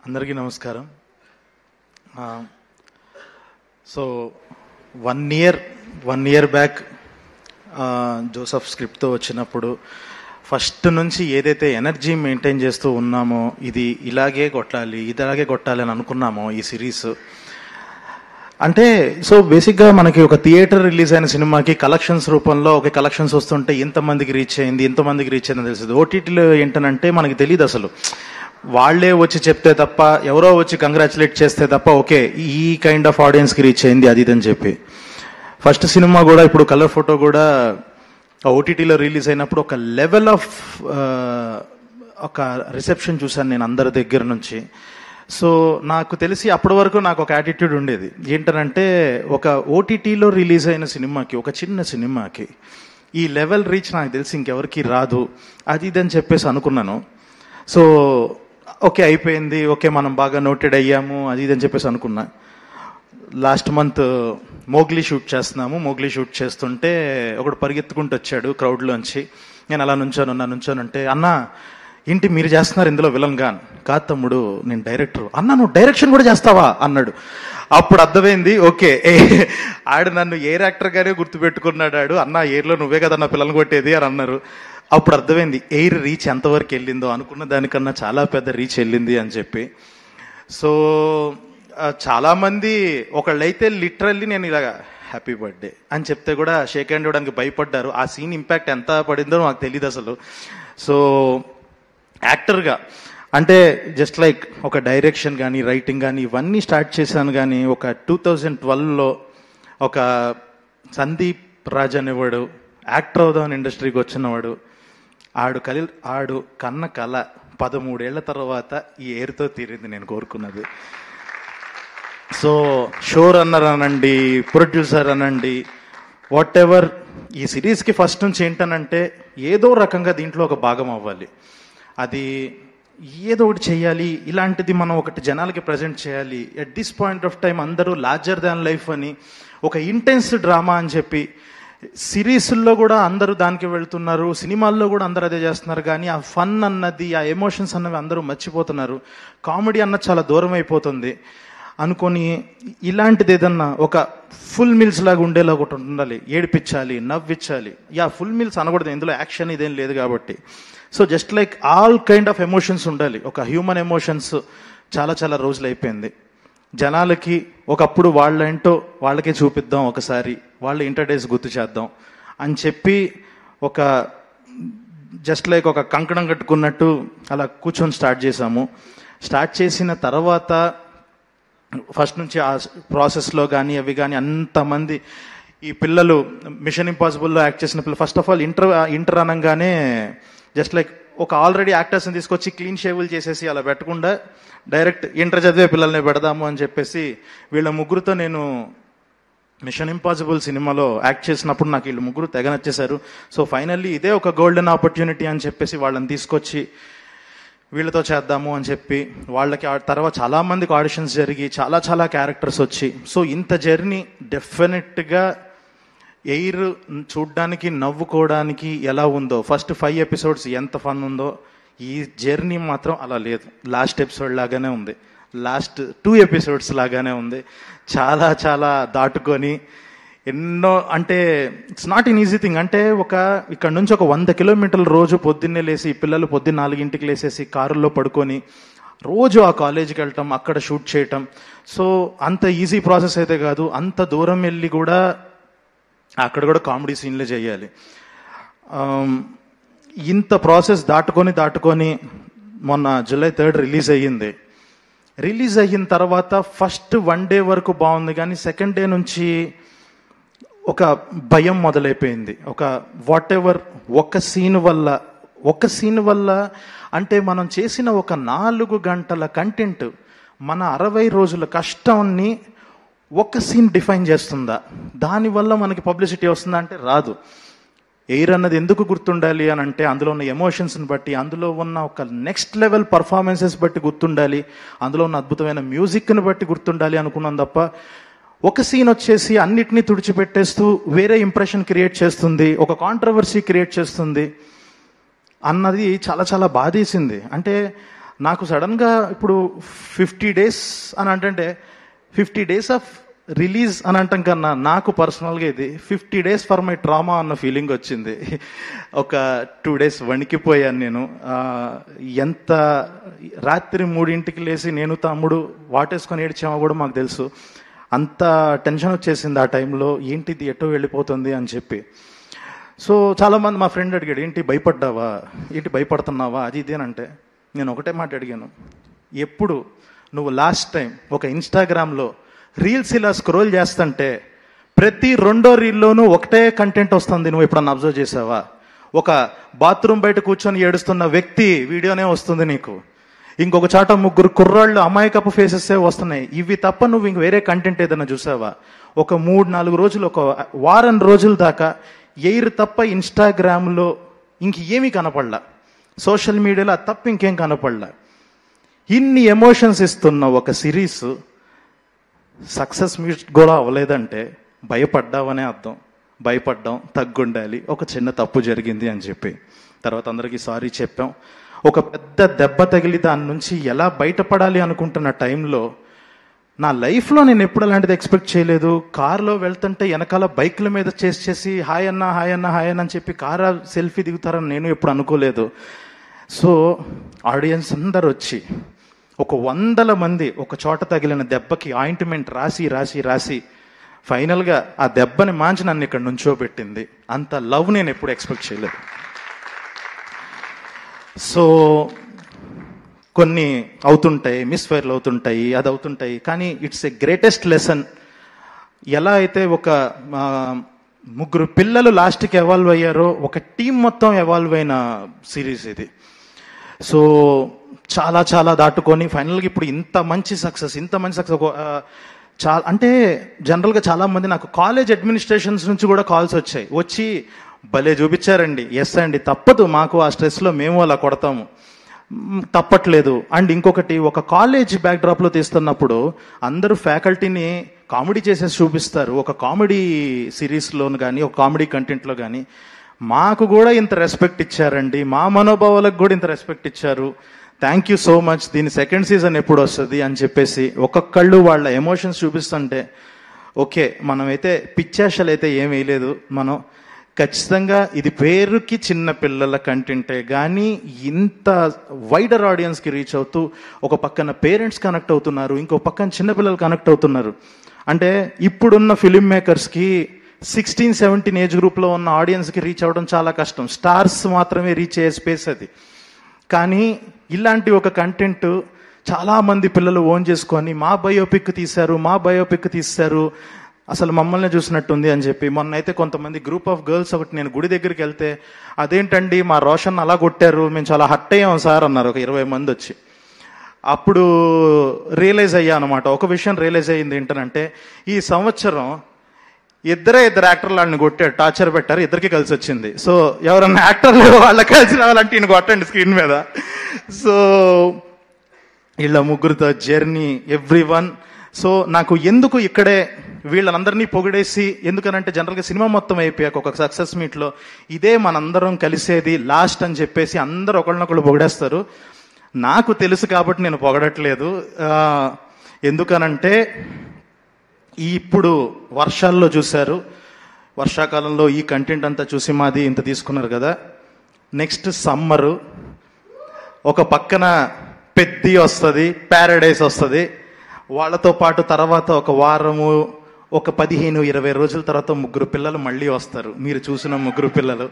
అందరికీ నమస్కారం. So 1 year back Joseph స్క్రిప్ట్తో వచ్చినప్పుడు ఫస్ట్ నుంచి ఏదైతే ఎనర్జీ మెయింటైన్ చేస్తూ ఉన్నామో, ఇది ఇలాగే కొట్టాలి అని అనుకున్నామో ఈ సిరీస్ అంటే, సో బేసిక్గా మనకి ఒక థియేటర్ రిలీజ్ అయిన సినిమాకి కలెక్షన్స్ రూపంలో ఒక కలెక్షన్స్ వస్తుంటే ఇంతమందికి రీచ్ అయింది అని తెలుస్తుంది. ఓటీటీలో ఏంటనంటే మనకి తెలియదు, అసలు వాళ్లే వచ్చి చెప్తే తప్ప, ఎవరో వచ్చి కంగ్రాచులేట్ చేస్తే తప్ప ఓకే ఈ కైండ్ ఆఫ్ ఆడియన్స్కి రీచ్ అయింది అది అని చెప్పి. ఫస్ట్ సినిమా కూడా ఇప్పుడు కలర్ ఫోటో కూడా ఓటీటీలో రిలీజ్ అయినప్పుడు ఒక లెవెల్ ఆఫ్ ఒక రిసెప్షన్ చూశాను నేను అందరి దగ్గర నుంచి. సో నాకు తెలిసి అప్పటి వరకు నాకు ఒక యాటిట్యూడ్ ఉండేది ఏంటనంటే, ఒక ఓటీటీలో రిలీజ్ అయిన సినిమాకి, ఒక చిన్న సినిమాకి ఈ లెవెల్ రీచ్ నాకు తెలిసి ఇంకెవరికి రాదు అది అని చెప్పేసి అనుకున్నాను. సో ఓకే అయిపోయింది, ఓకే మనం బాగా నోటెడ్ అయ్యాము అది అని చెప్పేసి అనుకున్నా. లాస్ట్ మంత్ మోగ్లీ షూట్ చేస్తున్నాము. మోగ్లీ షూట్ చేస్తుంటే ఒకడు పరిగెత్తుకుంటూ వచ్చాడు క్రౌడ్లోంచి. నేను అలా నుంచోనంటే, అన్నా ఏంటి మీరు చేస్తున్నారు ఇందులో విలన్ గాన్? కాదు తమ్ముడు నేను డైరెక్టర్. అన్నా నువ్వు డైరెక్షన్ కూడా చేస్తావా అన్నాడు. అప్పుడు అర్థమైంది, ఓకే ఆడు నన్ను ఎయిర్ యాక్టర్గానే గుర్తుపెట్టుకున్నాడు ఆడు. అన్న ఎయిర్లో నువ్వే కదా నా పిల్లలు కొట్టేది అని అన్నారు. అప్పుడు అర్థమైంది ఎయిర్ రీచ్ ఎంతవరకు వెళ్ళిందో, అనుకున్న దానికన్నా చాలా పెద్ద రీచ్ వెళ్ళింది అని చెప్పి. సో చాలామంది ఒకళ్ళైతే లిటరల్లీ నేను ఇలాగా హ్యాపీ బర్త్డే అని చెప్తే కూడా షేక్ హ్యాండ్ ఇవ్వడానికి భయపడ్డారు. ఆ సీన్ ఇంపాక్ట్ ఎంత పడిందో నాకు తెలియదు అసలు. సో యాక్టర్గా అంటే జస్ట్ లైక్ ఒక డైరెక్షన్ కానీ రైటింగ్ కానీ ఇవన్నీ స్టార్ట్ చేశాను. కానీ ఒక 2012లో ఒక సందీప్ రాజ్ అనేవాడు యాక్టర్ అవుదామని ఇండస్ట్రీకి వచ్చినవాడు. ఆడు కన్న కళ 13 ఏళ్ల తర్వాత ఈ ఎయిర్తో తీరింది నేను కోరుకున్నది. సో షో రన్నర్ అనండి, ప్రొడ్యూసర్ అనండి, వాట్ ఎవర్, ఈ సిరీస్కి ఫస్ట్ నుంచి ఏంటనంటే ఏదో రకంగా దీంట్లో ఒక భాగం అవ్వాలి, అది ఏదో ఒకటి చేయాలి, ఇలాంటిది మనం ఒకటి జనాలకి ప్రజెంట్ చేయాలి. At this point of time అందరూ లార్జర్ దాన్ లైఫ్ అని, ఒక ఇంటెన్స్ డ్రామా అని చెప్పి సిరీస్ల్లో కూడా అందరూ దానికి వెళ్తున్నారు, సినిమాల్లో కూడా అందరూ అదే చేస్తున్నారు. కానీ ఆ ఫన్ అన్నది, ఆ ఎమోషన్స్ అన్నవి అందరూ మర్చిపోతున్నారు. కామెడీ అన్నది చాలా దూరం అయిపోతుంది అనుకొని ఇలాంటిది ఏదన్నా ఒక ఫుల్ మీల్స్ లాగా ఉండేలా ఒకటి ఉండాలి, ఏడిపించాలి, నవ్వించాలి. ఫుల్ మీల్స్ అనకూడదు, ఇందులో యాక్షన్ ఇదేం లేదు కాబట్టి. So just like all kind of emotions ఉండాలి. ఒక హ్యూమన్ ఎమోషన్స్ చాలా చాలా రోజులు అయిపోయింది. జనాలకి ఒకప్పుడు వాళ్ళేంటో వాళ్ళకే చూపిద్దాం, ఒకసారి వాళ్ళ ఇంటర్డేస్ గుర్తు చేద్దాం అని చెప్పి ఒక జస్ట్ లైక్ ఒక కంకణం కట్టుకున్నట్టు అలా కూర్చొని స్టార్ట్ చేసాము. స్టార్ట్ చేసిన తర్వాత ఫస్ట్ నుంచి ఆ ప్రాసెస్లో కానీ అవి కానీ అంతమంది ఈ పిల్లలు మిషన్ ఇంపాసిబుల్లో యాక్ట్ చేసిన పిల్లలు ఫస్ట్ ఆఫ్ ఆల్ ఇంటర్ అనగానే జస్ట్ లైక్ ఒక ఆల్రెడీ యాక్టర్స్ని తీసుకొచ్చి క్లీన్ షేవులు చేసేసి అలా పెట్టకుండా డైరెక్ట్ ఇంటర్ చదివే పిల్లల్ని పెడదాము అని చెప్పేసి వీళ్ళ ముగ్గురుతో నేను మిషన్ ఇంపాసిబుల్ సినిమాలో యాక్ట్ చేసినప్పుడు నాకు వీళ్ళు ముగ్గురు తెగ నచ్చేశారు. సో ఫైనల్లీ ఇదే ఒక గోల్డెన్ ఆపర్చునిటీ అని చెప్పేసి వాళ్ళని తీసుకొచ్చి వీళ్ళతో చేద్దాము అని చెప్పి వాళ్ళకి తర్వాత చాలామందికి ఆడిషన్స్ జరిగి చాలా చాలా క్యారెక్టర్స్ వచ్చి, సో ఇంత జర్నీ డెఫినెట్గా ఎయిర్ చూడ్డానికి నవ్వుకోవడానికి ఎలా ఉందో, ఫస్ట్ 5 episodes ఎంత ఫన్ ఉందో, ఈ జర్నీ మాత్రం అలా లేదు. లాస్ట్ ఎపిసోడ్ లాగానే ఉంది, లాస్ట్ 2 episodes లాగానే ఉంది. చాలా చాలా దాటుకొని ఎన్నో, అంటే it's not in easy thing. అంటే ఇక్కడ నుంచి ఒక 100 kilometers రోజు పొద్దున్నే లేసి, పిల్లలు పొద్దున్న 4 లేసేసి కారులో పడుకొని రోజు ఆ కాలేజీకి వెళ్ళటం, అక్కడ షూట్ చేయటం. సో అంత ఈజీ ప్రాసెస్ అయితే కాదు. అంత దూరం వెళ్ళి కూడా అక్కడ కూడా కామెడీ సీన్లే చేయాలి. ఇంత ప్రాసెస్ దాటుకొని మొన్న July 3rd రిలీజ్ అయ్యింది. రిలీజ్ అయిన తర్వాత ఫస్ట్ 1 day వరకు బాగుంది, కానీ సెకండ్ డే నుంచి ఒక భయం మొదలైపోయింది. ఒక వాట్ ఎవర్ ఒక సీన్ వల్ల అంటే మనం చేసిన ఒక 4 గంటల కంటెంట్ మన 60 రోజుల కష్టాన్ని ఒక సీన్ డిఫైన్ చేస్తుందా? దానివల్ల మనకి పబ్లిసిటీ వస్తుందా అంటే రాదు. ఎయిర్ అన్నది ఎందుకు గుర్తుండాలి అని అంటే అందులో ఉన్న ఎమోషన్స్ని బట్టి, అందులో ఉన్న ఒక నెక్స్ట్ లెవెల్ పర్ఫార్మెన్సెస్ బట్టి గుర్తుండాలి, అందులో ఉన్న అద్భుతమైన మ్యూజిక్ని బట్టి గుర్తుండాలి అనుకున్నాం తప్ప ఒక సీన్ వచ్చేసి అన్నిటినీ తుడిచిపెట్టేస్తూ వేరే ఇంప్రెషన్ క్రియేట్ చేస్తుంది, ఒక కాంట్రవర్సీ క్రియేట్ చేస్తుంది అన్నది చాలా చాలా బాధేసింది. అంటే నాకు సడన్గా ఇప్పుడు 50 days అని అంటే 50 days ఆఫ్ రిలీజ్ అని అంటాం కన్నా నాకు పర్సనల్గా ఇది 50 days ఫర్ మై ట్రామా అన్న ఫీలింగ్ వచ్చింది. ఒక 2 days వణికిపోయాను నేను. ఎంత రాత్రి 3 లేచి నేను తమ్ముడు వాటేసుకొని ఏడ్చామో కూడా మాకు తెలుసు. అంత టెన్షన్ వచ్చేసింది ఆ టైంలో, ఏంటిది ఎటో వెళ్ళిపోతుంది అని చెప్పి. సో చాలామంది మా ఫ్రెండ్ అడిగాడు, ఏంటి భయపడ్డావా, ఏంటి భయపడుతున్నావా, అది ఇది అని అంటే నేను ఒకటే మాట అడిగాను, ఎప్పుడు నువ్వు లాస్ట్ టైం ఒక ఇన్స్టాగ్రామ్లో రీల్స్ ఇలా స్క్రోల్ చేస్తుంటే ప్రతి 2వ రీల్లోనూ ఒకటే కంటెంట్ వస్తుంది, నువ్వు ఎప్పుడన్నా అబ్జర్వ్ చేసావా? ఒక బాత్రూమ్ బయట కూర్చొని ఏడుస్తున్న వ్యక్తి వీడియోనే వస్తుంది నీకు, ఇంకొక చాట 3 కుర్రాళ్ళు అమాయకపు ఫేసెసే వస్తున్నాయి. ఇవి తప్ప నువ్వు ఇంక వేరే కంటెంట్ ఏదైనా చూసావా? ఒక 3-4 రోజులు, ఒక వారం రోజుల దాకా ఎయిర్ తప్ప ఇన్స్టాగ్రామ్లో ఇంక ఏమీ కనపడలా, సోషల్ మీడియాలో అది తప్ప ఇంకేం కనపడలా. ఇన్ని ఎమోషన్స్ ఇస్తున్న ఒక సిరీస్ సక్సెస్ మీట్ కూడా అవ్వలేదంటే భయపడ్డావనే అర్థం. భయపడ్డాం, తగ్గుండాలి, ఒక చిన్న తప్పు జరిగింది అని చెప్పి తర్వాత అందరికీ సారీ చెప్పాం. ఒక పెద్ద దెబ్బ తగిలి దాని నుంచి ఎలా బయటపడాలి అనుకుంటున్న టైంలో నా లైఫ్లో నేను ఎప్పుడు అలాంటిది ఎక్స్పెక్ట్ చేయలేదు. కార్లో వెళ్తుంటే వెనకాల బైక్ల మీద చేసి హాయ్ అన్న హాయ్ అన్న హాయ్ అన్న అని చెప్పి కారా సెల్ఫీ దిగుతారని నేను ఎప్పుడు అనుకోలేదు. సో ఆడియన్స్ అందరు వచ్చి ఒక 100 మంది ఒక చోట తగిలిన దెబ్బకి ఆయింట్మెంట్ రాసి ఫైనల్గా ఆ దెబ్బని మాంచి నన్ను ఇక్కడ నుంచోబెట్టింది. అంత లవ్ నేను ఎప్పుడు ఎక్స్పెక్ట్ చేయలేదు. సో కొన్ని అవుతుంటాయి, మిస్ఫైర్లు అవుతుంటాయి, అది అవుతుంటాయి, కానీ ఇట్స్ ఎ గ్రేటెస్ట్ లెసన్. ఎలా అయితే ఒక 3 పిల్లలు లాస్ట్కి ఎవాల్వ్ అయ్యారో ఒక టీం మొత్తం ఎవాల్వ్ అయిన సిరీస్ ఇది. సో చాలా చాలా దాటుకొని ఫైనల్గా ఇప్పుడు ఇంత మంచి సక్సెస్ చాలా అంటే జనరల్గా చాలామంది నాకు కాలేజ్ అడ్మినిస్ట్రేషన్స్ నుంచి కూడా కాల్స్ వచ్చి భలే చూపించారండి, ఎస్ అండి తప్పదు, మాకు ఆ స్ట్రెస్లో మేము అలా కొడతాము, తప్పట్లేదు. అండ్ ఇంకొకటి, ఒక కాలేజ్ బ్యాక్డ్రాప్లో తీస్తున్నప్పుడు అందరూ ఫ్యాకల్టీని కామెడీ చేసేసి చూపిస్తారు. ఒక కామెడీ సిరీస్లోను కానీ ఒక కామెడీ కంటెంట్లో కానీ మాకు కూడా ఇంత రెస్పెక్ట్ ఇచ్చారండి, మా మనోభావాలకు కూడా ఇంత రెస్పెక్ట్ ఇచ్చారు, థ్యాంక్ యూ సో మచ్, దీని 2nd సీజన్ ఎప్పుడు వస్తుంది అని చెప్పేసి ఒక్కొక్కళ్ళు వాళ్ళ ఎమోషన్స్ చూపిస్తుంటే ఓకే, మనమైతే పిచ్చాషలు అయితే ఏం వేయలేదు, మనం ఖచ్చితంగా ఇది పేరుకి చిన్న పిల్లల కంటెంటే కానీ ఇంత వైడర్ ఆడియన్స్కి రీచ్ అవుతూ ఒక పక్కన పేరెంట్స్ కనెక్ట్ అవుతున్నారు, ఇంకో పక్కన చిన్నపిల్లలు కనెక్ట్ అవుతున్నారు. అంటే ఇప్పుడున్న ఫిలిం మేకర్స్కి 16-17 ఏజ్ గ్రూప్లో ఉన్న ఆడియన్స్కి రీచ్ అవ్వడం చాలా కష్టం, స్టార్స్ మాత్రమే రీచ్ అయ్యే స్పేస్ అది. కానీ ఇలాంటి ఒక కంటెంట్ చాలామంది పిల్లలు ఓన్ చేసుకొని మా బయోపిక్ తీశారు, అసలు మమ్మల్ని చూసినట్టుంది అని చెప్పి. మొన్న అయితే కొంతమంది గ్రూప్ ఆఫ్ గర్ల్స్ ఒకటి, నేను గుడి దగ్గరికి వెళ్తే అదేంటండి మా రోషన్ అలా కొట్టారు, మేము చాలా హర్ట్ అయ్యాం సార్ అన్నారు ఒక 20 మంది వచ్చి. అప్పుడు రియలైజ్ అయ్యా అనమాట, ఒక విషయం రియలైజ్ అయ్యింది ఏంటంటే ఈ సంవత్సరం 2 యాక్టర్లు వాళ్ళని కొట్టాడు, టార్చర్ పెట్టారు, 2కి కలిసి వచ్చింది. సో ఎవరన్నా యాక్టర్లు వాళ్ళకి కలిసి రావాలంటే ఈయన కొట్టండి స్క్రీన్ మీద. సో వీళ్ళ 3తో జర్నీ ఎవ్రీవన్. సో నాకు ఎందుకు ఇక్కడే వీళ్ళందరినీ పొగిడేసి, ఎందుకనంటే జనరల్గా సినిమా మొత్తం అయిపోయాక ఒక సక్సెస్ మీట్లో ఇదే మనందరం కలిసేది లాస్ట్ అని చెప్పేసి అందరూ ఒకళ్ళనొకళ్ళు పొగిడేస్తారు. నాకు తెలుసు కాబట్టి నేను పొగడట్లేదు. ఎందుకనంటే ఇప్పుడు వర్షాల్లో చూశారు, వర్షాకాలంలో ఈ కంటెంట్ అంతా చూసి మాది ఇంత తీసుకున్నారు కదా, నెక్స్ట్ సమ్మరు ఒక పక్కన పెద్ది వస్తుంది, ప్యారడైస్ వస్తుంది, వాళ్ళతో పాటు తర్వాత ఒక వారము ఒక 15-20 రోజుల తర్వాత 3 పిల్లలు మళ్ళీ వస్తారు, మీరు చూసిన 3 పిల్లలు.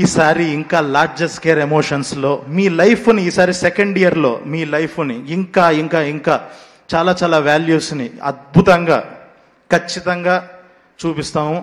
ఈసారి ఇంకా లార్జెస్ట్ స్కేర్ ఎమోషన్స్లో మీ లైఫ్ని, ఈసారి 2nd ఇయర్లో మీ లైఫ్ని ఇంకా ఇంకా ఇంకా చాలా చాలా వాల్యూస్ని అద్భుతంగా ఖచ్చితంగా చూపిస్తాము.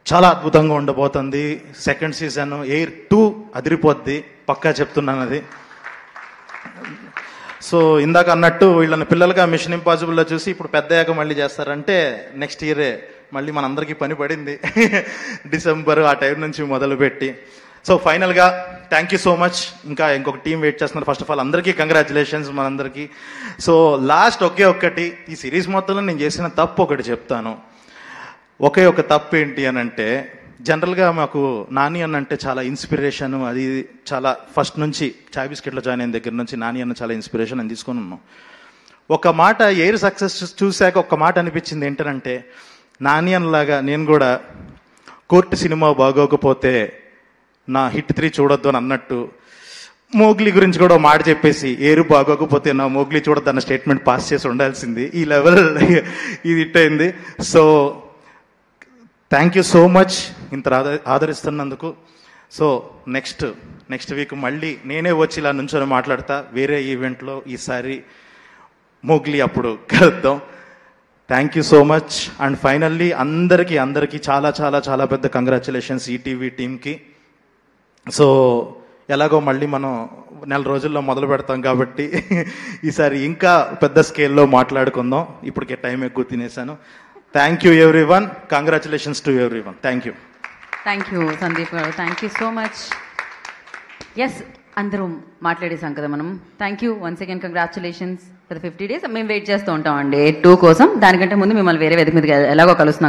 చాలా అద్భుతంగా ఉండబోతుంది 2nd సీజన్. ఎయిర్ 2 అదిరిపోద్ది, పక్కా చెప్తున్నాను అది. సో ఇందాక అన్నట్టు వీళ్ళని పిల్లలుగా మిషన్ ఇంపాసిబుల్లో చూసి ఇప్పుడు పెద్దయ్యాక మళ్ళీ చేస్తారంటే నెక్స్ట్ ఇయరే మళ్ళీ మనందరికీ పని పడింది. డిసెంబర్ ఆ టైం నుంచి మొదలుపెట్టి. సో ఫైనల్గా థ్యాంక్ యూ సో మచ్. ఇంకా ఇంకొక టీం వెయిట్ చేస్తున్నారు. ఫస్ట్ ఆఫ్ ఆల్ అందరికీ కంగ్రాచులేషన్స్ మనందరికీ. సో లాస్ట్ ఒక్కటి, ఈ సిరీస్ మొత్తంలో నేను చేసిన తప్పు ఒకటి చెప్తాను. ఒక తప్పు ఏంటి అని అంటే, జనరల్గా మాకు నాని అన్న అంటే చాలా ఇన్స్పిరేషన్, అది చాలా ఫస్ట్ నుంచి చాయ్ బిస్కెట్లో జాయిన్ అయిన దగ్గర నుంచి నాని అన్న చాలా ఇన్స్పిరేషన్ అని తీసుకొని ఉన్నాం. ఒక మాట ఎయిర్ సక్సెస్ చూశాక ఒక మాట అనిపించింది ఏంటంటే, నాని అన్నలాగా నేను కూడా కోర్టు సినిమా బాగోకపోతే నా హిట్ 3 చూడొద్దు అని అన్నట్టు మోగ్లీ గురించి కూడా మాట చెప్పేసి ఏరు బాగోకపోతే నా మోగ్లీ చూడొద్దు అన్న స్టేట్మెంట్ పాస్ చేసి ఉండాల్సింది. ఈ లెవెల్ ఇది హిట్ అయింది. So thank you so much ఇంత ఆదరిస్తున్నందుకు. సో నెక్స్ట్ వీక్ మళ్ళీ నేనే వచ్చి ఇలా నుంచొని మాట్లాడతా వేరే ఈవెంట్లో. ఈసారి మోగ్లీ అప్పుడు కలుద్దాం. Thank you so much. And finally అందరికీ చాలా చాలా చాలా పెద్ద కంగ్రాచులేషన్స్ ఈటీవీ టీమ్కి. సో ఎలాగో మళ్ళీ మనం నెల రోజుల్లో మొదలు పెడతాం కాబట్టి ఈసారి ఇంకా పెద్ద స్కేల్లో మాట్లాడుకుందాం. ఇప్పటికే టైం ఎక్కువ తినేశాను. Thank you everyone. Congratulations to everyone. Thank you. Thank you Sandeep గారు. Thank you so much. Yes, అందరూ మాట్లాడేసాం కదా మనం. Thank you once again. Congratulations for 50 days. మేము వెయిట్ చేస్తూ ఉంటామండి 2 కోసం. దానికంటే ముందు మిమ్మల్ని వేరే వేదిక మీద ఎలాగో కలుస్తున్నాం.